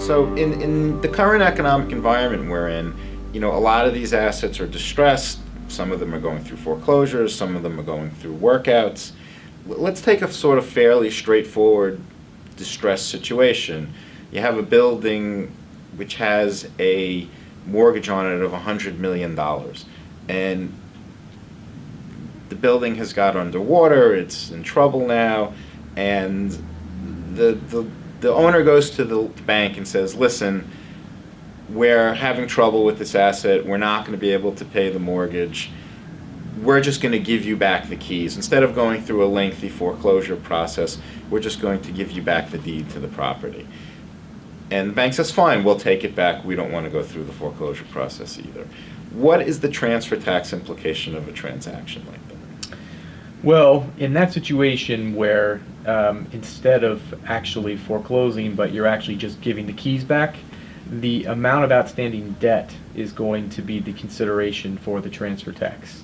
So in the current economic environment we're in, a lot of these assets are distressed. Some of them are going through foreclosures. Some of them are going through workouts. Let's take a sort of fairly straightforward distressed situation. You have a building which has a mortgage on it of $100 million. And the building has got underwater, it's in trouble now, and the owner goes to the bank and says, listen, we're having trouble with this asset, we're not going to be able to pay the mortgage, we're just going to give you back the keys. Instead of going through a lengthy foreclosure process, we're just going to give you back the deed to the property. And the bank says, fine, we'll take it back, we don't want to go through the foreclosure process either. What is the transfer tax implication of a transaction like that? Well, in that situation where instead of actually foreclosing, but you're actually just giving the keys back, the amount of outstanding debt is going to be the consideration for the transfer tax,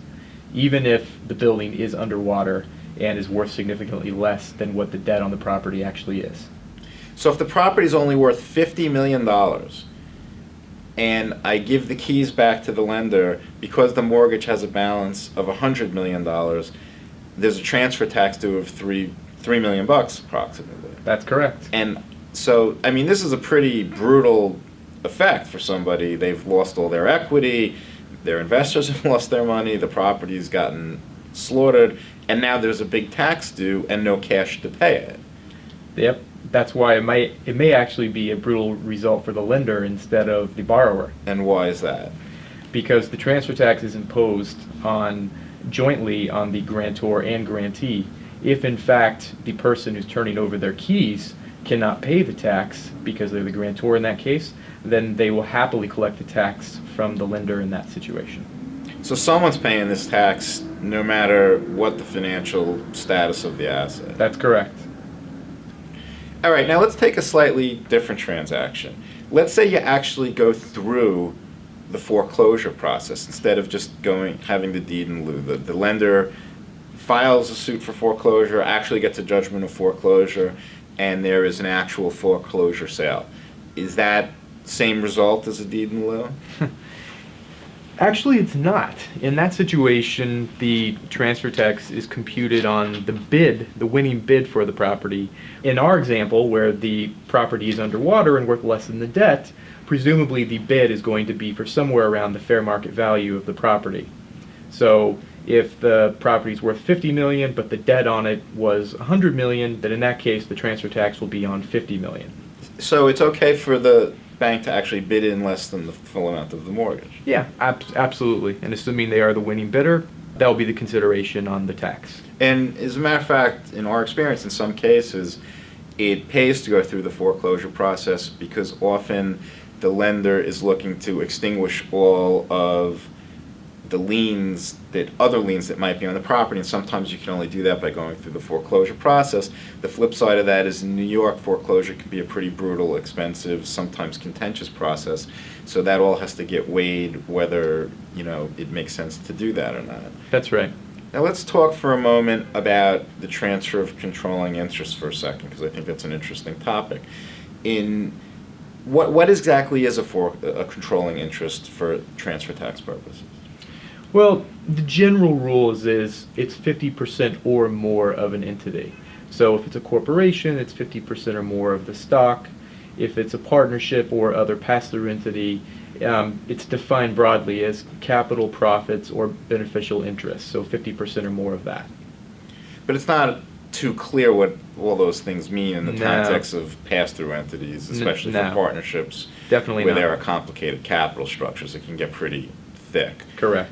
even if the building is underwater and is worth significantly less than what the debt on the property actually is. So if the property is only worth $50 million and I give the keys back to the lender because the mortgage has a balance of $100 million, there's a transfer tax due of $3 million approximately. That's correct. And so, I mean, this is a pretty brutal effect for somebody. They've lost all their equity, their investors have lost their money, the property's gotten slaughtered, and now there's a big tax due and no cash to pay it. Yep. That's why it may actually be a brutal result for the lender instead of the borrower. And why is that? Because the transfer tax is imposed jointly on the grantor and grantee. If in fact the person who's turning over their keys cannot pay the tax because they're the grantor in that case, then they will happily collect the tax from the lender in that situation. So someone's paying this tax no matter what the financial status of the asset. That's correct. All right, now let's take a slightly different transaction. Let's say you actually go through the foreclosure process instead of just having the deed in lieu. The lender files a suit for foreclosure, actually gets a judgment of foreclosure, and there is an actual foreclosure sale. Is that same result as a deed in lieu? Actually, it's not. In that situation, the transfer tax is computed on the bid, the winning bid for the property. In our example, where the property is underwater and worth less than the debt, presumably the bid is going to be for somewhere around the fair market value of the property. So if the property is worth $50 million, but the debt on it was $100 million, then in that case, the transfer tax will be on $50 million. So it's okay for the bank to actually bid in less than the full amount of the mortgage? Yeah, absolutely. And assuming they are the winning bidder, that will be the consideration on the tax. And as a matter of fact, in our experience, in some cases, it pays to go through the foreclosure process because often the lender is looking to extinguish all of the other liens that might be on the property, and sometimes you can only do that by going through the foreclosure process. The flip side of that is in New York, foreclosure can be a pretty brutal, expensive, sometimes contentious process, so that all has to get weighed whether it makes sense to do that or not. That's right. Now let's talk for a moment about the transfer of controlling interest for a second, because I think that's an interesting topic. What exactly is a controlling interest for transfer tax purposes? Well, the general rule is it's 50% or more of an entity. So if it's a corporation, it's 50% or more of the stock. If it's a partnership or other pass-through entity, it's defined broadly as capital, profits, or beneficial interest, so 50% or more of that. But it's not too clear what all those things mean in the context of pass-through entities, especially for partnerships. Definitely where not. there are complicated capital structures. It can get pretty thick. Correct.